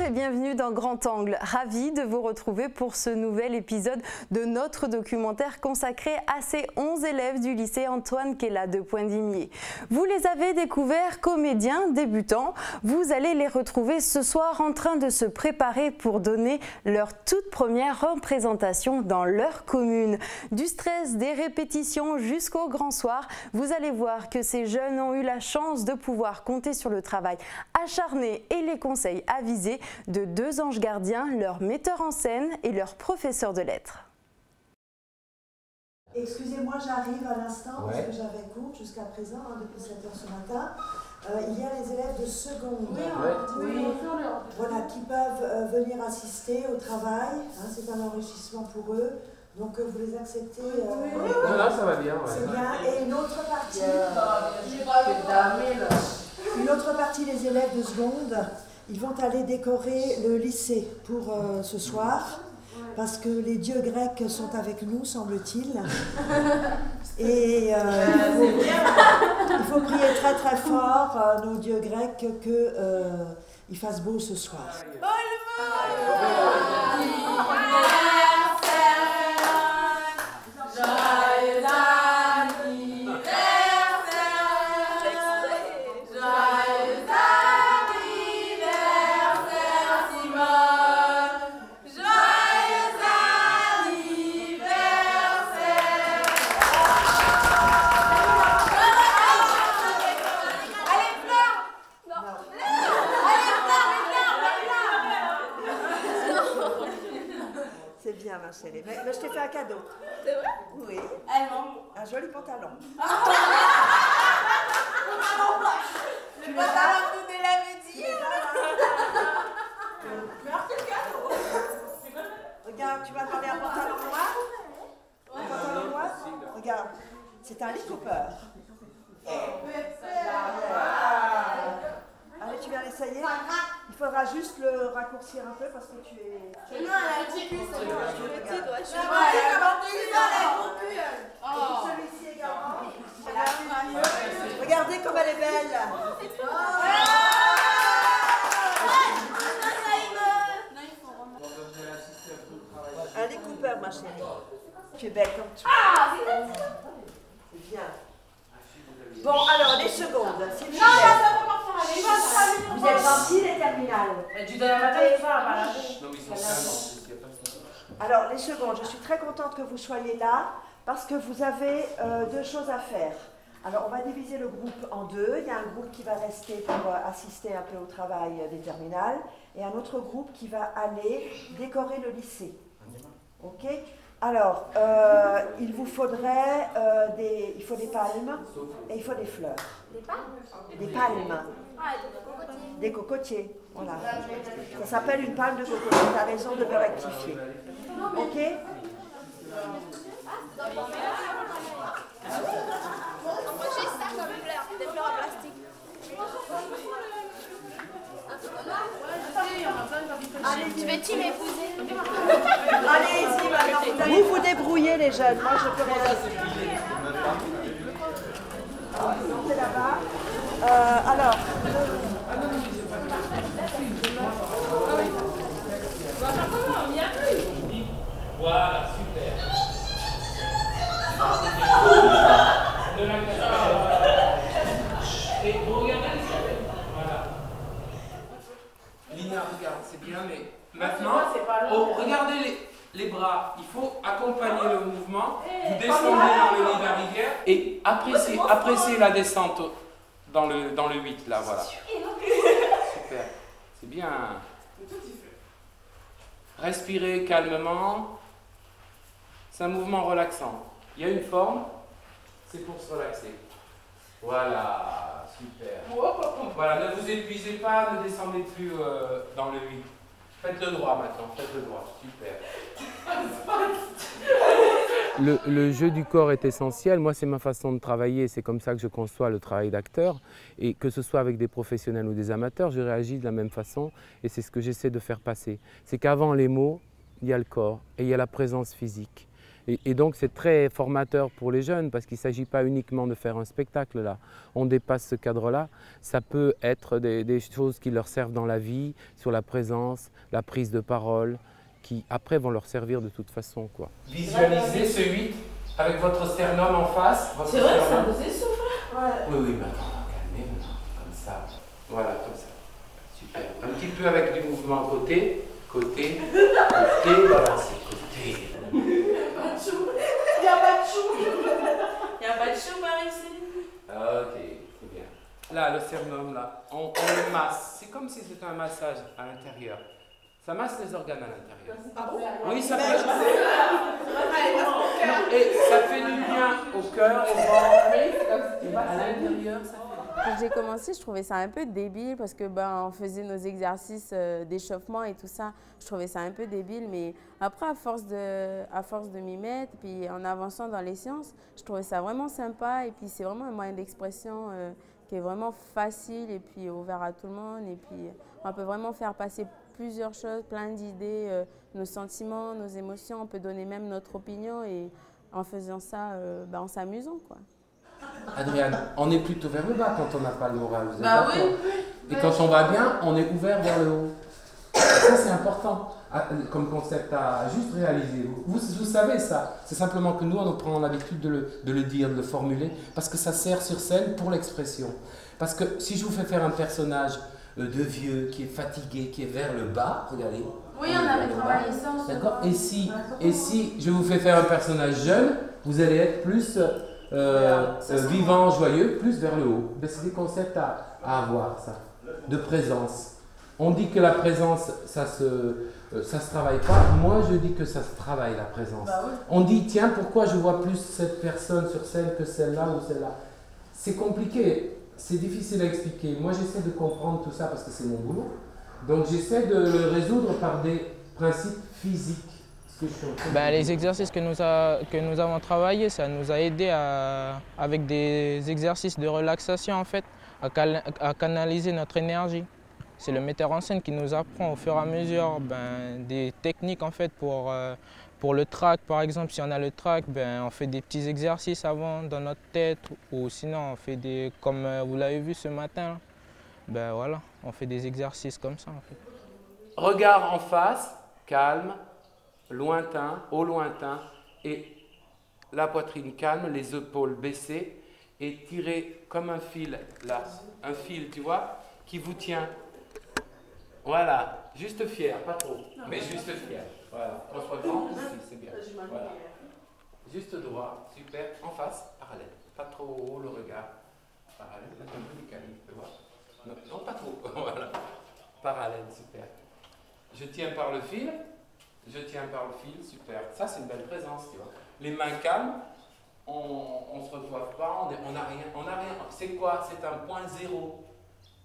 et bienvenue dans Grand Angle. Ravi de vous retrouver pour ce nouvel épisode de notre documentaire consacré à ces 11 élèves du lycée Antoine Quéla de Poindimié. Vous les avez découverts comédiens débutants. Vous allez les retrouver ce soir en train de se préparer pour donner leur toute première représentation dans leur commune. Du stress des répétitions jusqu'au grand soir, vous allez voir que ces jeunes ont eu la chance de pouvoir compter sur le travail acharné et les conseils avisés de deux anges gardiens, leur metteur en scène et leur professeur de lettres. Excusez-moi, j'arrive à l'instant parce que j'avais cours jusqu'à présent, depuis 7 h ce matin. Il y a les élèves de seconde voilà, qui peuvent venir assister au travail. C'est un enrichissement pour eux. Donc vous les acceptez Non, ça va bien. C'est bien. Et une autre partie des élèves de seconde, ils vont aller décorer le lycée pour ce soir. Parce que les dieux grecs sont avec nous, semble-t-il. Et il faut prier très très fort nos dieux grecs qu'il fasse beau ce soir. C'est bien, ma chérie. Mais je t'ai fait un cadeau. C'est vrai? Oui. Un joli pantalon. Le pantalon que tu l'avais dit. Mais alors, quel cadeau? Regarde, tu m'as demandé un pantalon noir? Un pantalon noir? Regarde, c'est un Lee Cooper. Allez, tu viens l'essayer? Il faudra juste le raccourcir un peu parce que tu es... Non, elle a un petit cul, c'est bon. Je suis petite, ouais. Je suis Celui-ci également. Regardez comme elle est belle. Un Lee Cooper, ma chérie. Tu es belle comme tu es. C'est bien. Bon, alors, les secondes, s'il vous plaît. Vous êtes gentils, les terminales. Alors, les secondes, je suis très contente que vous soyez là parce que vous avez deux choses à faire. Alors, on va diviser le groupe en deux. Il y a un groupe qui va rester pour assister un peu au travail des terminales et un autre groupe qui va aller décorer le lycée. Ok? Alors, il vous faudrait des palmes et il faut des fleurs. Des palmes? Des palmes. Ah, des cocotiers. Des cocotiers, voilà. Ça s'appelle une palme de cocotier. Tu as raison de me rectifier. Ok? Moi j'ai ça comme fleurs, des fleurs en plastique. Tu veux-tu m'épouser? Allez-y, maintenant. Vous vous débrouillez, les jeunes. Moi, je peux rien. C'est là-bas. Alors. Voilà, super. Et vous regardez les yeux. Voilà. Lina, regarde, c'est bien, mais maintenant, regardez les bras. Il faut accompagner le mouvement. Vous descendez dans le lit de la rivière et appréciez la descente dans le 8, là, voilà. Super. C'est bien. Respirez calmement. C'est un mouvement relaxant. Il y a une forme, c'est pour se relaxer. Voilà, super. Voilà, ne vous épuisez pas, ne descendez plus dans le 8. Faites le droit maintenant, faites le droit, super. Le jeu du corps est essentiel. Moi, c'est ma façon de travailler. C'est comme ça que je conçois le travail d'acteur. Et que ce soit avec des professionnels ou des amateurs, je réagis de la même façon. Et c'est ce que j'essaie de faire passer. C'est qu'avant les mots, il y a le corps et il y a la présence physique. Et donc c'est très formateur pour les jeunes parce qu'il ne s'agit pas uniquement de faire un spectacle là. On dépasse ce cadre-là. Ça peut être des choses qui leur servent dans la vie, sur la présence, la prise de parole, qui après vont leur servir de toute façon, quoi. Visualisez ce 8 avec votre sternum en face. C'est vrai que ça vous essouffle. Oui, oui, mais attends, calmez-vous, comme ça. Voilà, comme ça. Super. Un petit peu avec du mouvement côté, côté, côté, balancez, côté. Il n'y a pas de chou. Il n'y a pas de chou par ici. Ok, c'est bien. Là, le sternum, là, on le masse. C'est comme si c'était un massage à l'intérieur. Ça masse les organes à l'intérieur. Ah bon? Oui, ça fait. Et ça fait du bien au cœur, au ventre, à l'intérieur, ça fait. Quand j'ai commencé, je trouvais ça un peu débile parce que on faisait nos exercices d'échauffement et tout ça. Je trouvais ça un peu débile, mais après, à force de m'y mettre, puis en avançant dans les séances, je trouvais ça vraiment sympa. Et puis c'est vraiment un moyen d'expression qui est vraiment facile et puis ouvert à tout le monde. Et puis on peut vraiment faire passer plusieurs choses, plein d'idées, nos sentiments, nos émotions. On peut donner même notre opinion et en faisant ça, en s'amusant, quoi. Adriane, on est plutôt vers le bas quand on n'a pas le moral. Vous êtes Bah d'accord? oui. Et quand on va bien, on est ouvert vers le haut. Ça, c'est important comme concept à juste réaliser. Vous savez ça. C'est simplement que nous, on prend l'habitude de le dire, de le formuler, parce que ça sert sur scène pour l'expression. Parce que si je vous fais faire un personnage de vieux qui est fatigué, qui est vers le bas, regardez. Oui, on avait travaillé ça. D'accord. Et si je vous fais faire un personnage jeune, vous allez être plus vivant, joyeux, plus vers le haut. C'est des concepts à avoir, ça, de présence. On dit que la présence, ça se travaille pas. Moi, je dis que ça se travaille, la présence. Bah oui. On dit, tiens, pourquoi je vois plus cette personne sur scène que celle-là ou celle-là? C'est compliqué, c'est difficile à expliquer. Moi, j'essaie de comprendre tout ça parce que c'est mon boulot. Donc, j'essaie de le résoudre par des principes physiques. Les exercices que nous avons travaillés, ça nous a aidé avec des exercices de relaxation en fait, à canaliser notre énergie. C'est le metteur en scène qui nous apprend au fur et à mesure des techniques en fait pour le trac par exemple. Si on a le trac, on fait des petits exercices avant dans notre tête ou sinon on fait des, comme vous l'avez vu ce matin, voilà, on fait des exercices comme ça en fait. Regard en face, calme. Lointain, au lointain, et la poitrine calme, les épaules baissées et tirées comme un fil, là, un fil, tu vois, qui vous tient. Voilà, juste fier, pas trop, mais juste fier. Voilà, on se reprend ici, c'est bien. Voilà. Juste droit, super, en face, parallèle, pas trop haut le regard. Parallèle, un peu décalé, tu vois. Non, pas trop, voilà. Parallèle, super. Je tiens par le fil. Je tiens par le fil, super. Ça, c'est une belle présence, tu vois. Les mains calmes, on ne se recoiffe pas, on n'a rien. C'est quoi? C'est un point zéro.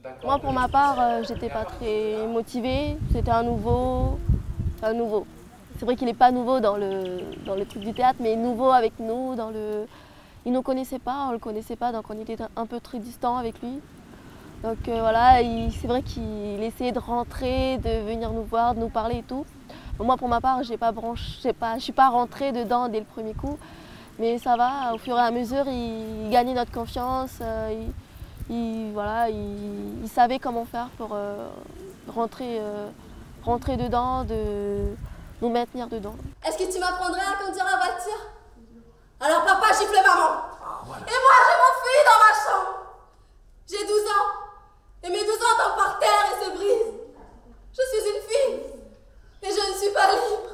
D'accord. Moi, pour ma part, j'étais pas très motivée. C'était un nouveau. C'est vrai qu'il n'est pas nouveau dans le truc du théâtre, mais nouveau avec nous. Il ne nous connaissait pas, on ne le connaissait pas, donc on était un peu très distants avec lui. Donc voilà, c'est vrai qu'il essayait de rentrer, de venir nous voir, de nous parler et tout. Moi, pour ma part, je ne suis pas rentrée dedans dès le premier coup, mais ça va, au fur et à mesure, il gagnait notre confiance, il savait comment faire pour rentrer dedans, de nous maintenir dedans. Est-ce que tu m'apprendrais à conduire la voiture? Alors papa gifle maman. Et moi, je m'enfuis dans ma chambre. J'ai 12 ans, et mes 12 ans tombent par terre et se brisent. Je suis une fille. Et je ne suis pas libre.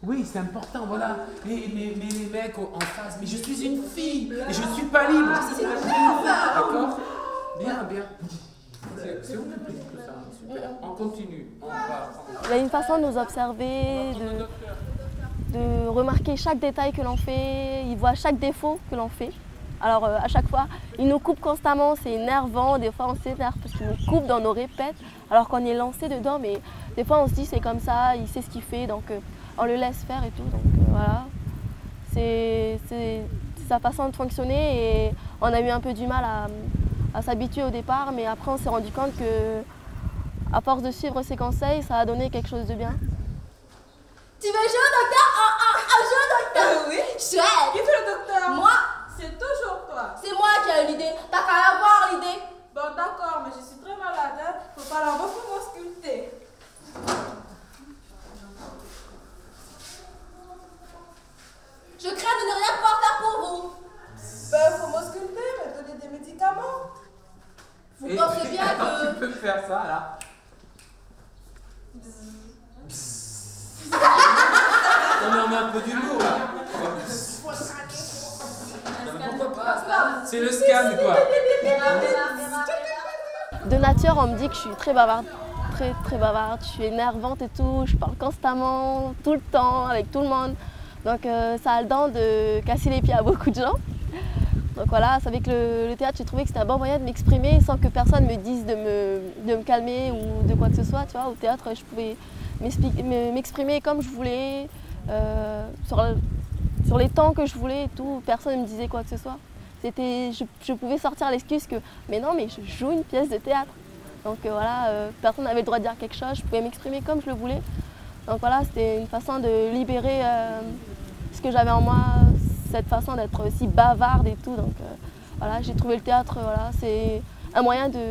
Oui, c'est important, voilà. Mais les mecs en face, mais je suis une fille et je ne suis pas libre. C'est une fille. D'accord? Bien. C'est où tout ça? Super. On continue. Il y a une façon de nous observer, de remarquer chaque détail que l'on fait. Il voit chaque défaut que l'on fait. Alors à chaque fois, il nous coupe constamment, c'est énervant. Des fois, on s'énerve parce qu'il nous coupe dans nos répètes, alors qu'on est lancé dedans. Mais des fois, on se dit c'est comme ça, il sait ce qu'il fait, donc on le laisse faire et tout. Donc voilà, c'est sa façon de fonctionner et on a eu un peu du mal à s'habituer au départ, mais après on s'est rendu compte que à force de suivre ses conseils, ça a donné quelque chose de bien. Tu veux jouer au docteur? Un jeu au docteur? Oui. chouette. Qui fait le docteur? Moi. C'est toujours toi. C'est moi qui ai eu l'idée. T'as qu'à avoir l'idée. Bon, d'accord, mais je suis très malade. Hein. Faut falloir beaucoup m'ausculter. Je crains de ne rien pouvoir faire pour vous. Ben, faut m'ausculter, me donner des médicaments. Vous pensez bien que... Tu peux faire ça, là. Non, mais on met un peu d'humour, là. Pourquoi pas? C'est le scan, quoi. De nature, on me dit que je suis très bavarde, très bavarde, je suis énervante et tout, je parle constamment, tout le temps, avec tout le monde. Donc ça a le don de casser les pieds à beaucoup de gens. Donc voilà, c'est avec le théâtre, j'ai trouvé que c'était un bon moyen de m'exprimer sans que personne me dise de me calmer ou de quoi que ce soit. Tu vois, au théâtre, je pouvais m'exprimer comme je voulais, sur les temps que je voulais et tout, personne ne me disait quoi que ce soit. Je pouvais sortir l'excuse que mais non, mais je joue une pièce de théâtre. Donc voilà, personne n'avait le droit de dire quelque chose, je pouvais m'exprimer comme je le voulais. Donc voilà, c'était une façon de libérer ce que j'avais en moi, cette façon d'être aussi bavarde et tout. Donc voilà, j'ai trouvé le théâtre, voilà, c'est un moyen de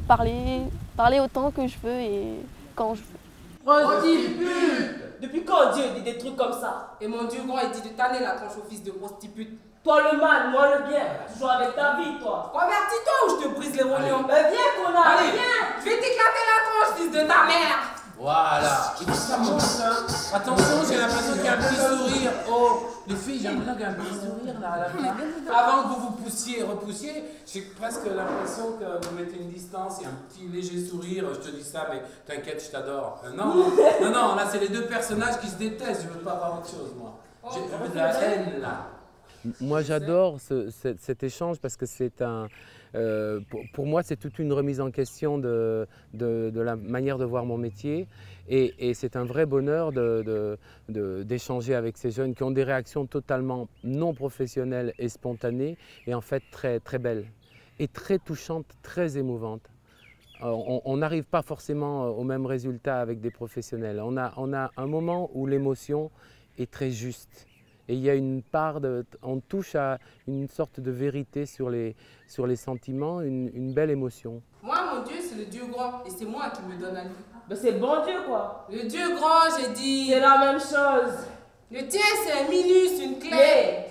parler autant que je veux et quand je veux. Prostitute! Depuis quand Dieu dit des trucs comme ça? Et mon Dieu grand, il dit de tanner la tronche au fils de prostitute. Toi le mal, moi le bien. Tu joues avec ta vie, toi. Convertis-toi ou je te brise les rognons. Mais viens, connard, Allez, viens! je vais t'éclater la tronche, fils de ta mère! Voilà. Et ça monte, hein. Attention, j'ai l'impression qu'il y a un petit sourire. Oh, les filles, j'ai l'impression qu'il y a un petit sourire là à la fin. Avant que vous vous repoussiez, j'ai presque l'impression que vous mettez une distance, il y a un petit léger sourire. Je te dis ça, mais t'inquiète, je t'adore. Non, là c'est les deux personnages qui se détestent. Je veux pas voir autre chose, moi. J'ai de la haine là. Moi j'adore cet échange parce que c'est un... pour moi, c'est toute une remise en question de la manière de voir mon métier et c'est un vrai bonheur d'échanger avec ces jeunes qui ont des réactions totalement non professionnelles et spontanées et en fait très, très belles et très touchantes, très émouvantes. On n'arrive pas forcément au même résultat avec des professionnels. On a un moment où l'émotion est très juste. Et il y a une part on touche à une sorte de vérité sur les sentiments, une belle émotion. Moi, mon Dieu, c'est le Dieu grand et c'est moi qui me donne à lui. Mais c'est bon Dieu, quoi. Le Dieu grand, j'ai dit. C'est la même chose. Le tien, c'est un minus, une clé.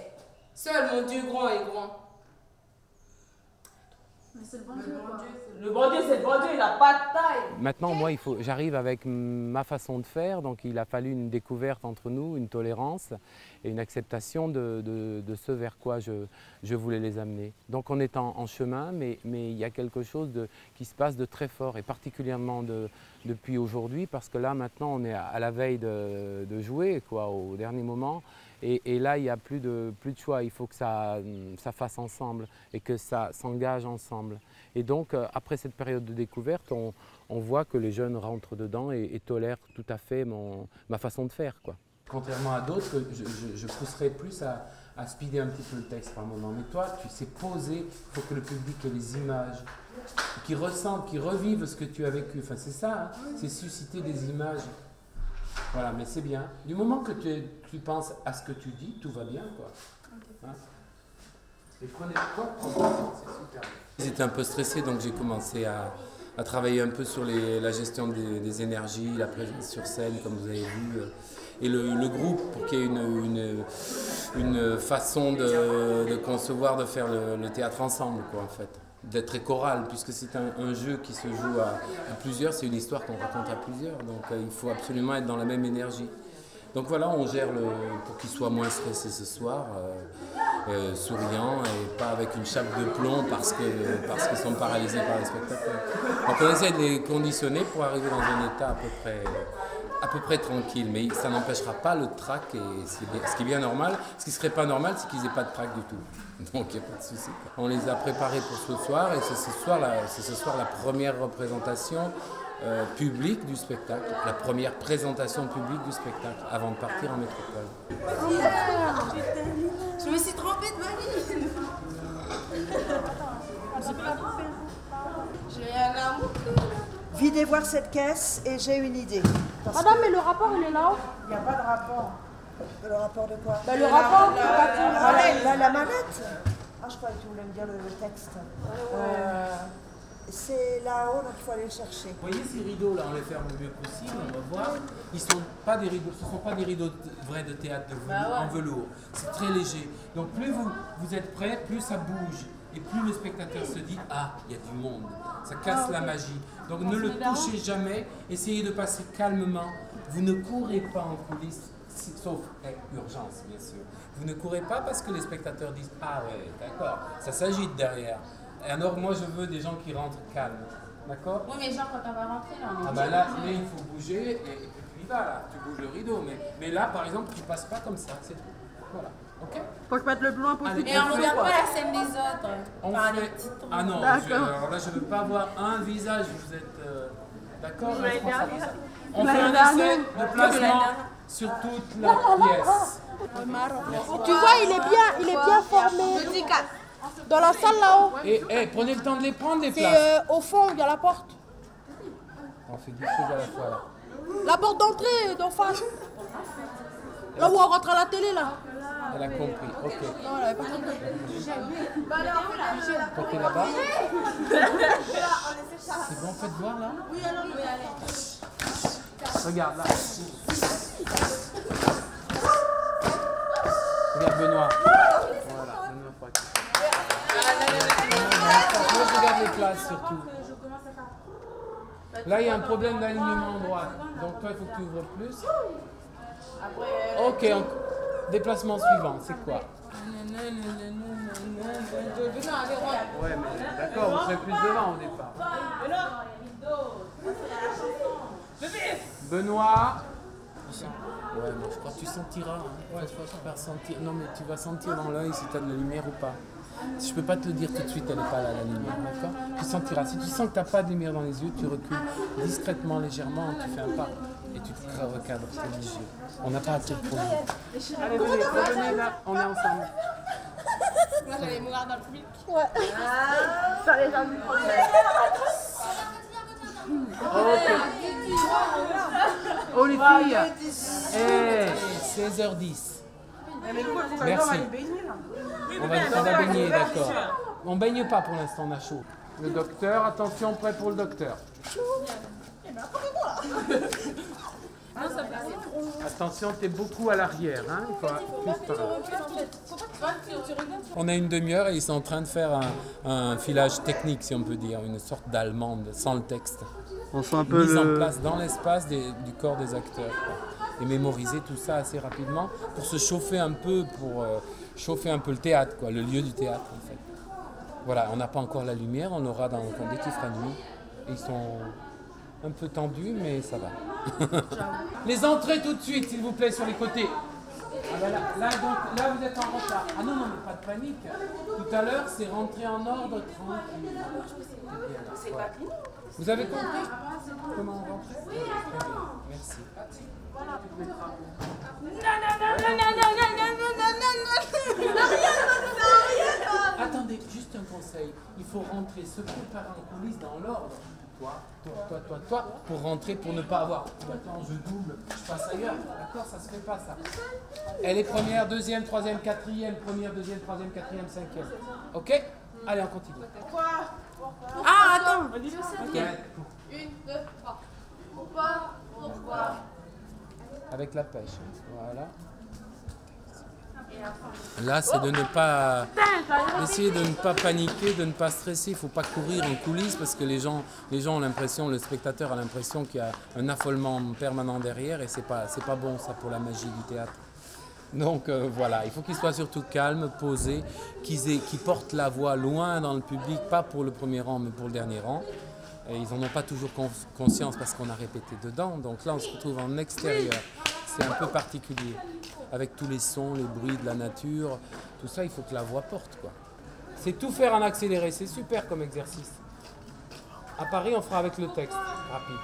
Seul mon Dieu grand est grand. Mais c'est le bon Dieu, quoi. Le bon Dieu, c'est le bon Dieu, il n'a pas de taille. Maintenant, moi, j'arrive avec ma façon de faire, donc il a fallu une découverte entre nous, une tolérance et une acceptation de ce vers quoi je voulais les amener. Donc on est en chemin, mais il y a quelque chose qui se passe de très fort, et particulièrement depuis aujourd'hui, parce que là, maintenant, on est à la veille de jouer, quoi, au dernier moment. Et là, il n'y a plus de choix, il faut que ça fasse ensemble et que ça s'engage ensemble. Et donc, après cette période de découverte, on voit que les jeunes rentrent dedans et tolèrent tout à fait ma façon de faire, quoi. Contrairement à d'autres, je pousserais plus à speeder un petit peu le texte par moment. Mais toi, tu sais poser, il faut que le public ait les images, qu'ils ressentent, qu'ils revivent ce que tu as vécu. Enfin, c'est ça, hein, c'est susciter des images. Voilà, mais c'est bien. Du moment que tu penses à ce que tu dis, tout va bien, quoi. Hein? Et prenez quoi, c'est super. J'étais un peu stressé, donc j'ai commencé à travailler un peu sur la gestion des énergies, la présence sur scène, comme vous avez vu. Et le groupe, pour qu'il y ait une façon de concevoir, de faire le théâtre ensemble, quoi, en fait. D'être très choral, puisque c'est un jeu qui se joue à plusieurs, c'est une histoire qu'on raconte à plusieurs, donc il faut absolument être dans la même énergie. Donc voilà, on gère pour qu'il soit moins stressé ce soir, souriant et pas avec une chape de plomb parce qu'ils sont paralysés par les spectateurs. Donc on essaie de les conditionner pour arriver dans un état à peu près tranquille, mais ça n'empêchera pas le trac, et ce qui est bien normal. Ce qui ne serait pas normal, c'est qu'ils n'aient pas de trac du tout. Donc il n'y a pas de souci. On les a préparés pour ce soir, et c'est ce soir la première représentation publique du spectacle, la première présentation publique du spectacle, avant de partir en métropole. Je me suis trompée de valise. J'ai un amour. Videz voir cette caisse et j'ai une idée. Madame, mais le rapport, il est là-haut. Il n'y a pas de rapport. Le rapport de quoi? Le rapport, la manette. Ah, je croyais que tu voulais me dire le texte. C'est là-haut, donc il faut aller le chercher. Vous voyez ces rideaux là, on les ferme le mieux possible, on va voir. Ils sont pas des rideaux, ce ne sont pas des rideaux vrais de théâtre en velours. C'est très léger. Donc plus vous êtes prêts, plus ça bouge. Et plus le spectateur se dit, ah, il y a du monde. Ça casse la magie. Donc ne le touchez jamais, essayez de passer calmement. Vous ne courez pas en coulisses, sauf urgence bien sûr. Vous ne courez pas parce que les spectateurs disent, ah ouais, d'accord, ça s'agite derrière. Alors moi je veux des gens qui rentrent calmes, d'accord? Oui, mais genre quand on va rentrer là, on est là, il faut bouger et puis va là, tu bouges le rideau. Mais là par exemple, tu passes pas comme ça, c'est tout. Voilà, ok? Faut que je mette le plus loin possible. Et on ne regarde pas la scène des autres. Ah non, alors là je veux pas voir un visage, vous êtes d'accord? On fait un essai de placement sur toute la pièce. Tu vois, il est bien formé. Dans la salle là-haut. Et prenez le temps de les prendre, les places. Au fond, il y a la porte. On fait 10 choses à la fois là. La porte d'entrée, d'en face. Là où on rentre à la télé là. Elle a compris, ok. Non, elle avait pas compris. Portez là-bas. C'est bon, faites voir là. Oui, allez. Regarde là. Regarde Benoît. Voilà, Benoît Fouac. Moi je regarde les places surtout. Là il y a un problème d'alignement en droite. Donc toi il faut que tu ouvres plus. Ok, déplacement suivant, c'est quoi? Ouais mais d'accord, vous serez plus devant au départ. Benoît. Ouais, mais je crois que tu sentiras. Hein. Ouais, tu vas sentir. Non, mais tu vas sentir dans l'œil si tu as de la lumière ou pas. Je peux pas te le dire tout de suite, elle n'est pas là la lumière, d'accord? Tu sentiras. Si tu sens que tu n'as pas de lumière dans les yeux, tu recules discrètement, légèrement, tu fais un pas et tu te recadres tes yeux. On n'a pas à te le prouver. Allez, venez là, on est ensemble. Moi j'allais mourir dans le public. Ouais. Ça les a mis. Ok. Oh les filles. 16h10. Merci. On va baigner, d'accord. On baigne pas pour l'instant, on a chaud. Le docteur, attention, prêt pour le docteur. Attention, t'es beaucoup à l'arrière, hein. Il faut plus par là. On a une demi-heure et ils sont en train de faire un filage technique, si on peut dire, une sorte d'allemande, sans le texte. On sent un peu mise en place dans l'espace du corps des acteurs. Quoi. Et mémoriser tout ça assez rapidement pour se chauffer un peu, pour chauffer un peu le théâtre, quoi, le lieu du théâtre en fait. Voilà, on n'a pas encore la lumière, on l'aura dès qu'il fera nuit. Ils sont un peu tendus, mais ça va. Les entrées tout de suite, s'il vous plaît, sur les côtés. Ah ben là, vous êtes en retard. Ah non, mais pas de panique. Tout à l'heure, c'est rentré en ordre tranquille. C'est pas fini. Vous avez compris comment on rentrait? Oui, merci. Non. Attendez, juste un conseil. Il faut rentrer, se préparer en coulisses dans l'ordre. Toi, pour rentrer, pour ne pas avoir. Attends, je double, je passe ailleurs. D'accord, ça se fait pas ça. Elle est première, deuxième, troisième, quatrième, première, deuxième, troisième, quatrième, cinquième. Ok? Allez, on continue. Ah, attends. Okay. 1, 2, 3. Pourquoi? Avec la pêche. Voilà. Là, c'est de ne pas essayer de ne pas paniquer, de ne pas stresser. Il ne faut pas courir en coulisses parce que les gens ont l'impression, le spectateur a l'impression qu'il y a un affolement permanent derrière et c'est pas bon ça pour la magie du théâtre. Donc voilà, il faut qu'ils soient surtout calmes, posés, qu'ils portent la voix loin dans le public, pas pour le premier rang mais pour le dernier rang. Et ils n'en ont pas toujours conscience parce qu'on a répété dedans. Donc là, on se retrouve en extérieur. C'est un peu particulier. Avec tous les sons, les bruits de la nature, tout ça, il faut que la voix porte, quoi. C'est tout faire en accéléré. C'est super comme exercice. À Paris, on fera avec le texte. Rapide.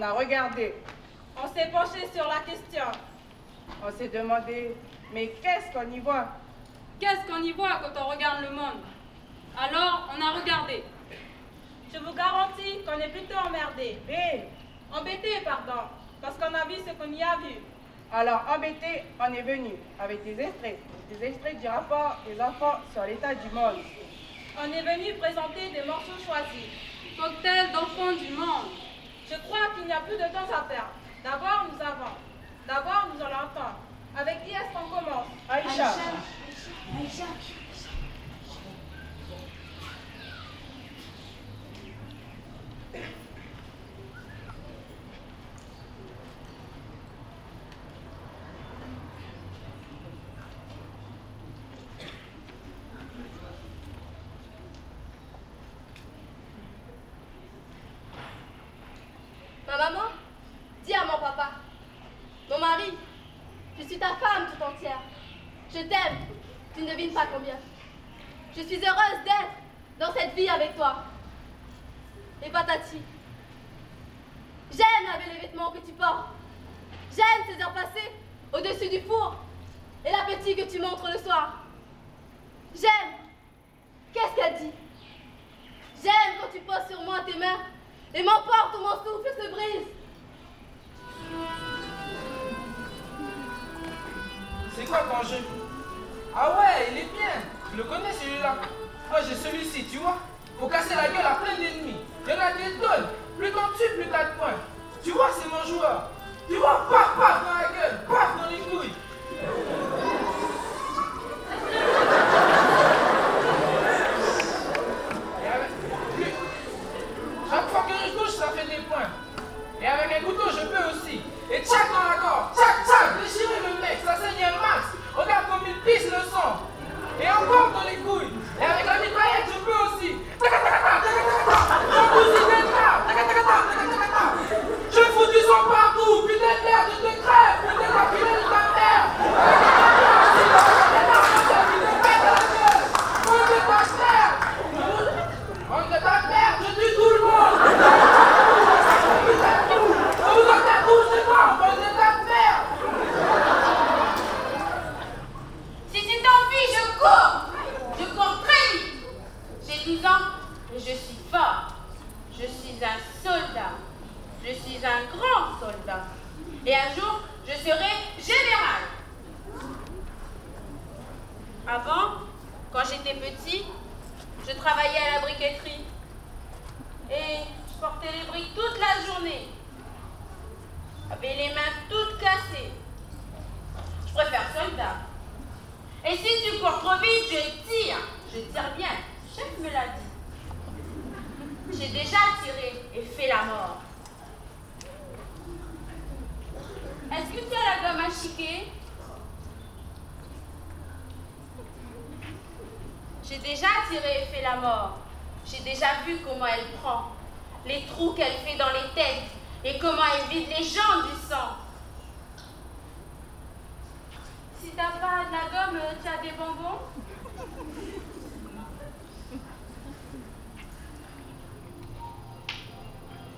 a regardé. On s'est penché sur la question. On s'est demandé, mais qu'est-ce qu'on y voit? Qu'est-ce qu'on y voit quand on regarde le monde? Alors, on a regardé. Je vous garantis qu'on est plutôt emmerdé. Embêté, pardon, parce qu'on a vu ce qu'on y a vu. Alors, embêté, on est venu avec des extraits du rapport des enfants sur l'état du monde. On est venu présenter des morceaux choisis. Cocktail d'enfants du monde. Je crois qu'il n'y a plus de temps à perdre. D'abord, nous avons. D'abord, nous allons entendre. Avec qui est-ce qu'on commence? Aïcha. Ma maman, dis à mon papa, mon mari, je suis ta femme tout entière. Je t'aime, tu ne devines pas combien. Je suis heureuse d'être dans cette vie avec toi. Et patati, j'aime laver les vêtements que tu portes. J'aime ces heures passées au-dessus du four et l'appétit que tu montres le soir. J'aime. Qu'est-ce qu'elle dit? J'aime quand tu poses sur moi tes mains et m'emporte où mon souffle se brise. C'est quoi ton jeu? Ah ouais, il est bien. Je le connais celui-là. Moi j'ai celui-ci, tu vois. Faut casser la gueule à plein d'ennemis. Il y en a des tonnes. Plus t'en tues, plus t'as de points. Tu vois, c'est mon joueur. Tu vois, paf, paf dans la gueule, paf dans les couilles. Chaque fois que je touche, ça fait des points. Et avec un couteau, je peux aussi. Et tchac dans la gorge, tchac, tchac, déchirer le mec, ça saigne un max. Regarde comme il pisse le sang. Et encore dans les couilles. Et avec la mitraillette, je peux aussi. Je fous du sang partout, putain de merde, je te crève, putain de la filet de ta mère. Bande de ta mère, je tue tout le monde. Vous en êtes tous de moi, bande de ta mère. Si tu t'enfuis, je cours. Je cours très vite. J'ai 12 ans et je suis fort. Je suis un soldat. Je suis un grand soldat. Et un jour, je serai général. Avant, quand j'étais petit, je travaillais à la briqueterie. Et je portais les briques toute la journée. J'avais les mains toutes cassées. Je préfère soldat. Et si tu cours trop vite, je tire. Je tire bien. Le chef me l'a dit. J'ai déjà tiré et fait la mort. Est-ce que tu as la gomme à chiquer? J'ai déjà tiré et fait la mort. J'ai déjà vu comment elle prend, les trous qu'elle fait dans les têtes et comment elle vide les gens du sang. Si t'as pas de la gomme, tu as des bonbons?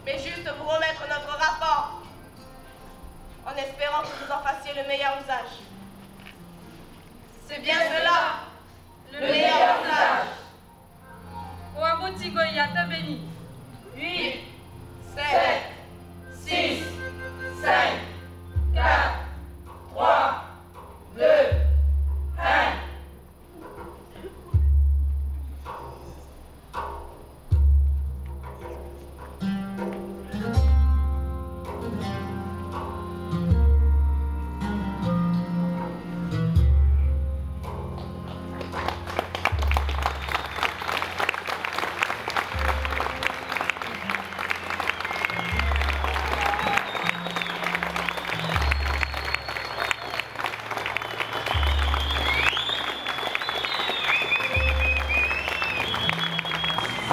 Mais juste pour remettre notre rapport, en espérant que vous en fassiez le meilleur usage. C'est bien cela, le meilleur usage. Ouabouti Goya béni. 8, 7, 6, 5, 4, 3, 2, 1.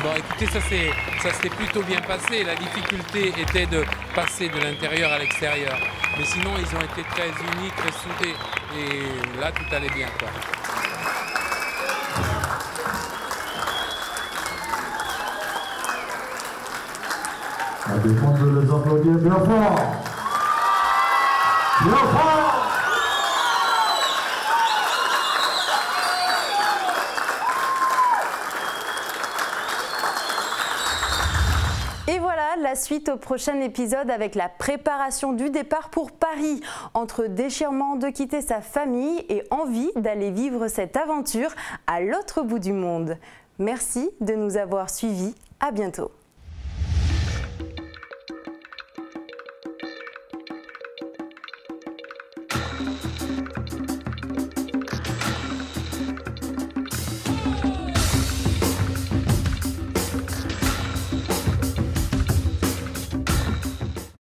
Bon, écoutez, ça s'est plutôt bien passé. La difficulté était de passer de l'intérieur à l'extérieur. Mais sinon, ils ont été très unis, très soudés. Et là, tout allait bien, quoi. À tout le monde de les applaudir bien fort. Bien fort. Et voilà, la suite au prochain épisode avec la préparation du départ pour Paris. Entre déchirement de quitter sa famille et envie d'aller vivre cette aventure à l'autre bout du monde. Merci de nous avoir suivis. À bientôt.